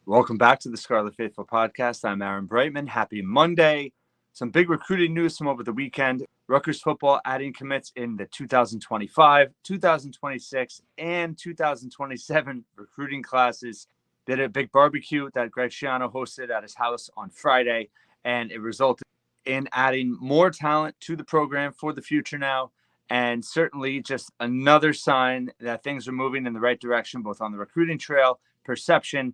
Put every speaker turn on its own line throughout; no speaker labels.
Welcome back to the Scarlet Faithful podcast. I'm Aaron Brightman. Happy Monday. Some big recruiting news from over the weekend. Rutgers football adding commits in the 2025, 2026, and 2027 recruiting classes. Did a big barbecue that Greg Schiano hosted at his house on Friday, and it resulted in adding more talent to the program for the future now. And certainly just another sign that things are moving in the right direction, both on the recruiting trail, perception,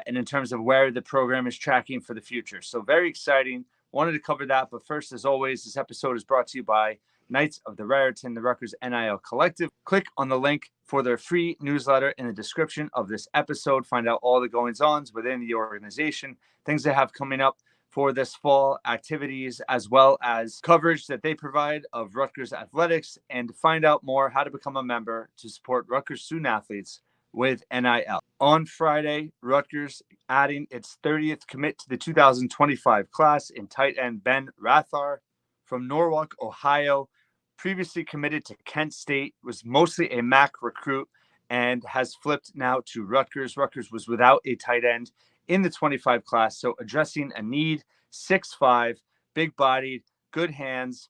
and in terms of where the program is tracking for the future. So very exciting. Wanted to cover that. But first, as always, this episode is brought to you by Knights of the Raritan, the Rutgers NIL Collective. Click on the link for their free newsletter in the description of this episode. Find out all the goings-ons within the organization, things they have coming up for this fall, activities, as well as coverage that they provide of Rutgers athletics, and to find out more how to become a member to support Rutgers student athletes with NIL. On Friday, Rutgers adding its 30th commit to the 2025 class in tight end Ben Rothhaar from Norwalk, Ohio. Previously committed to Kent State, was mostly a MAC recruit, and has flipped now to Rutgers. Rutgers was without a tight end in the 25 class, so addressing a need. 6'5", big-bodied, good hands,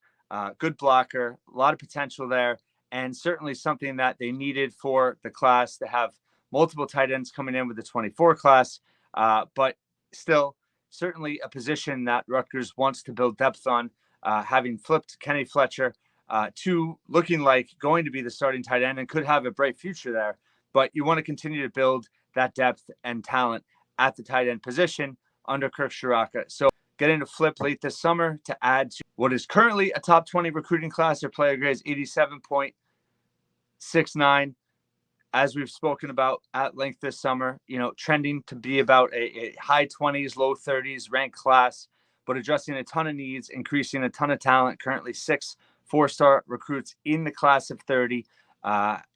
good blocker, a lot of potential there, and certainly something that they needed for the class to have multiple tight ends coming in with the 24 class, but still certainly a position that Rutgers wants to build depth on, having flipped Kenny Fletcher to looking like going to be the starting tight end and could have a bright future there. But you want to continue to build that depth and talent at the tight end position under Kirk Shiraka. So getting a flip late this summer to add to what is currently a top 20 recruiting class. Their player grade is 87.69. As we've spoken about at length this summer, trending to be about a high 20s, low 30s ranked class, but addressing a ton of needs, increasing a ton of talent. Currently 6 4-star recruits in the class of 30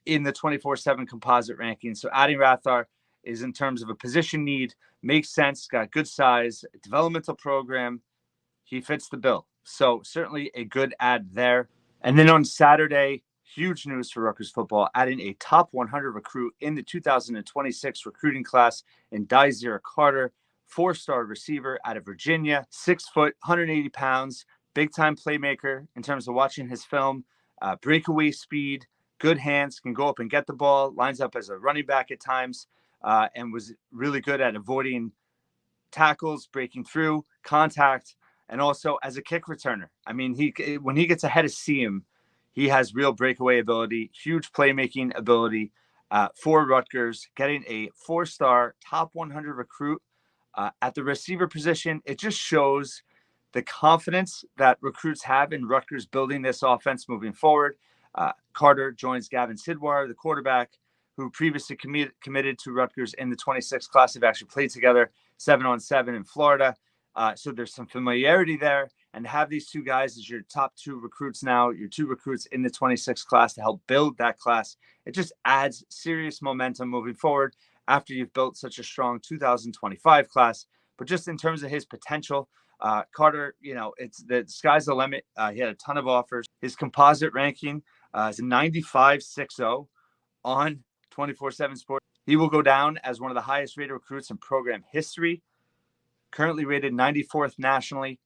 in the 24/7 composite ranking. So adding Rothhaar is, in terms of a position need, makes sense, got good size, developmental program. He fits the bill. So certainly a good add there. And then on Saturday, huge news for Rutgers football, adding a top 100 recruit in the 2026 recruiting class in Dyzier Carter, 4-star receiver out of Virginia, 6 foot, 180 pounds, big-time playmaker in terms of watching his film, breakaway speed, good hands, can go up and get the ball, lines up as a running back at times, and was really good at avoiding tackles, breaking through, contact, and also as a kick returner. I mean, when he gets ahead of seam, he has real breakaway ability, huge playmaking ability for Rutgers, getting a 4-star top 100 recruit at the receiver position. It just shows the confidence that recruits have in Rutgers building this offense moving forward. Carter joins Gavin Sidwar, the quarterback, who previously committed to Rutgers in the 26 class. They've actually played together 7-on-7 in Florida. So there's some familiarity there. And have these two guys as your top 2 recruits now, your 2 recruits in the 26 class to help build that class. It just adds serious momentum moving forward after you've built such a strong 2025 class. But just in terms of his potential, Carter, it's the sky's the limit. He had a ton of offers. His composite ranking is a 95.60 on 24/7 Sports. He will go down as one of the highest rated recruits in program history. Currently rated 94th nationally,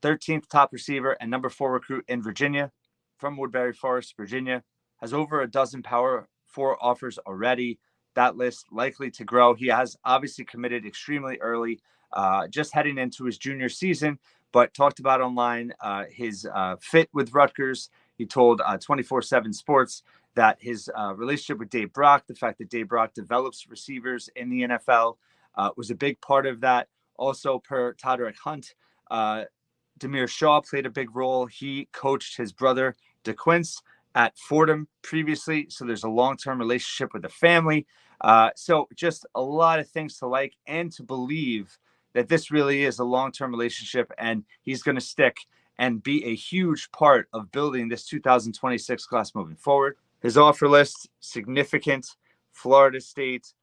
13th top receiver, and number 4 recruit in Virginia, from Woodbury Forest, Virginia. Has over a dozen Power 4 offers already. That list likely to grow. He has obviously committed extremely early, just heading into his junior season, but talked about online his fit with Rutgers. He told 24/7 Sports that his relationship with Dave Brock, the fact that Dave Brock develops receivers in the NFL, was a big part of that. Also, per Todrick Hunt, Demir Shaw played a big role. He coached his brother, DeQuince, at Fordham previously, so there's a long-term relationship with the family. So just a lot of things to like and to believe that this really is a long-term relationship, and he's going to stick and be a huge part of building this 2026 class moving forward. His offer list, significant: Florida State,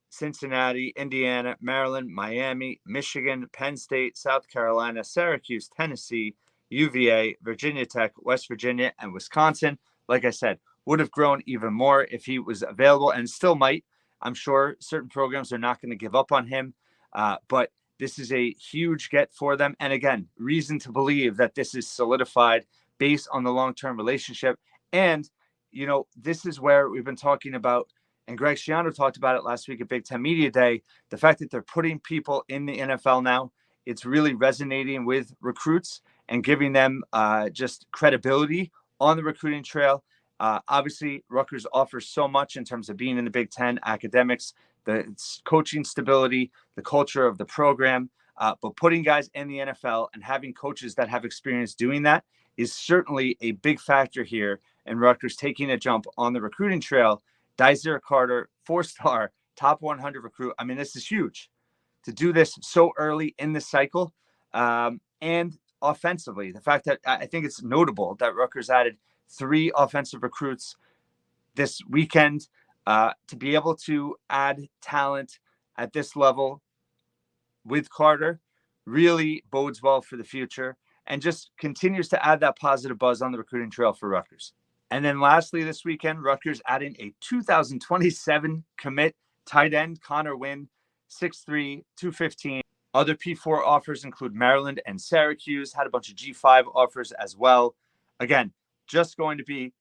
Cincinnati, Indiana, Maryland, Miami, Michigan, Penn State, South Carolina, Syracuse, Tennessee, UVA, Virginia Tech, West Virginia, and Wisconsin. Like I said, would have grown even more if he was available, and still might. I'm sure certain programs are not going to give up on him, but this is a huge get for them. And again, reason to believe that this is solidified based on the long-term relationship. And, this is where we've been talking about, and Greg Schiano talked about it last week at Big Ten Media Day, the fact that they're putting people in the NFL now. It's really resonating with recruits and giving them just credibility on the recruiting trail. Obviously, Rutgers offers so much in terms of being in the Big Ten, academics, the coaching stability, the culture of the program. But putting guys in the NFL and having coaches that have experience doing that is certainly a big factor here. And Rutgers taking a jump on the recruiting trail. Dyzier Carter, 4-star, top 100 recruit. I mean, this is huge to do this so early in the cycle. And offensively, the fact that I think it's notable that Rutgers added 3 offensive recruits this weekend to be able to add talent at this level with Carter really bodes well for the future and just continues to add that positive buzz on the recruiting trail for Rutgers. And then lastly, this weekend, Rutgers adding a 2027 commit tight end, Connor Winn, 6'3", 215. Other P4 offers include Maryland and Syracuse, had a bunch of G5 offers as well. Again, just going to be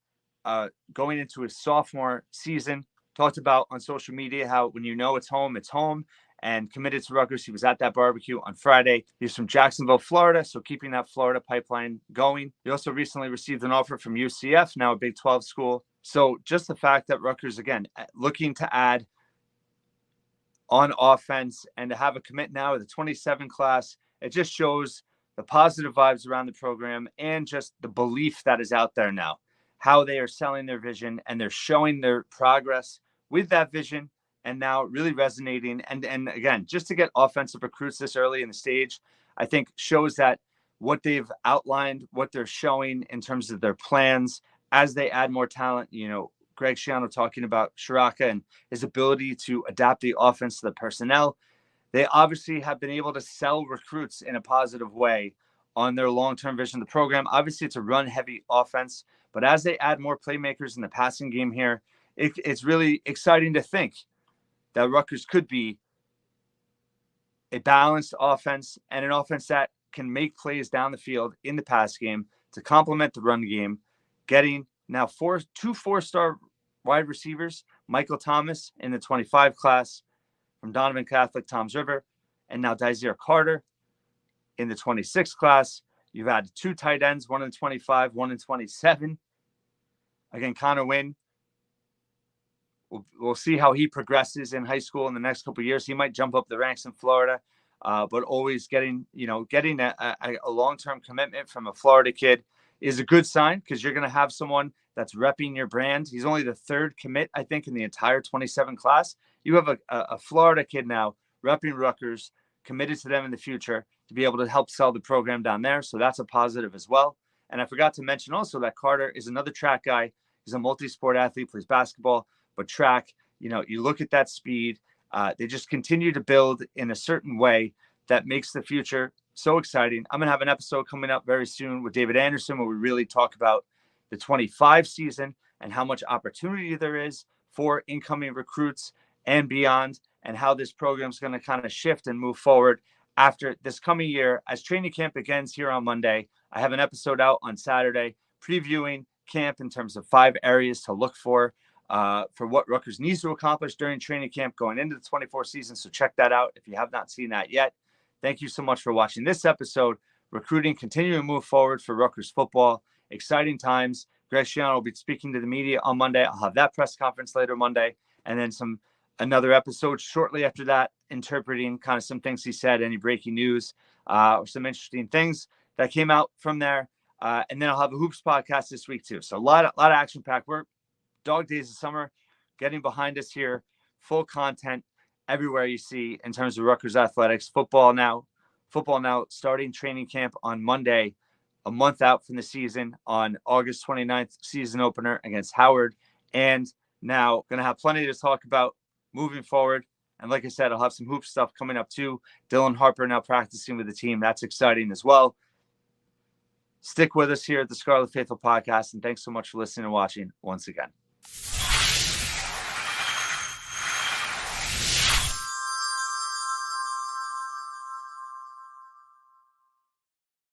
going into his sophomore season. Talked about on social media how when it's home, and committed to Rutgers. He was at that barbecue on Friday. He's from Jacksonville, Florida, so keeping that Florida pipeline going. He also recently received an offer from UCF, now a Big 12 school. So just the fact that Rutgers, again, looking to add on offense and to have a commit now with the 27 class, it just shows the positive vibes around the program and just the belief that is out there now, how they are selling their vision and they're showing their progress with that vision and now really resonating. And again, just to get offensive recruits this early in the stage, I think shows that what they've outlined, what they're showing in terms of their plans as they add more talent, Greg Schiano talking about Shiraka and his ability to adapt the offense to the personnel. They obviously have been able to sell recruits in a positive way on their long-term vision of the program. Obviously, it's a run-heavy offense, but as they add more playmakers in the passing game here, it's really exciting to think that Rutgers could be a balanced offense and an offense that can make plays down the field in the pass game to complement the run game, getting now 2 4-star wide receivers, Michael Thomas in the 25 class from Donovan Catholic, Toms River, and now Dyzier Carter in the 26 class. You've had 2 tight ends, one in 25, one in 27. Again, Connor Winn, we'll see how he progresses in high school in the next couple of years. He might jump up the ranks in Florida, but always getting a long-term commitment from a Florida kid is a good sign because you're going to have someone that's repping your brand. He's only the 3rd commit, I think, in the entire 27 class. You have a Florida kid now repping Rutgers, committed to them in the future to be able to help sell the program down there. So that's a positive as well. And I forgot to mention also that Carter is another track guy. He's a multi-sport athlete, plays basketball, but track, you look at that speed. They just continue to build in a certain way that makes the future so exciting. I'm going to have an episode coming up very soon with David Anderson where we really talk about the 25 season and how much opportunity there is for incoming recruits and beyond, and how this program is going to kind of shift and move forward after this coming year. As training camp begins here on Monday, I have an episode out on Saturday previewing camp in terms of 5 areas to look for what Rutgers needs to accomplish during training camp going into the 24 season. So check that out if you have not seen that yet. Thank you so much for watching this episode. Recruiting continuing to move forward for Rutgers football. Exciting times. Greg Schiano will be speaking to the media on Monday. I'll have that press conference later Monday, and then another episode shortly after that, interpreting kind of some things he said, any breaking news, or some interesting things that came out from there. And then I'll have a Hoops podcast this week too. So a lot of action-packed work. Dog days of summer getting behind us here. Full content everywhere you see in terms of Rutgers athletics. Football now starting training camp on Monday, a month out from the season on August 29th, season opener against Howard. And now going to have plenty to talk about moving forward. And like I said, I'll have some hoop stuff coming up too. Dylan Harper now practicing with the team. That's exciting as well. Stick with us here at the Scarlet Faithful podcast. And thanks so much for listening and watching once again.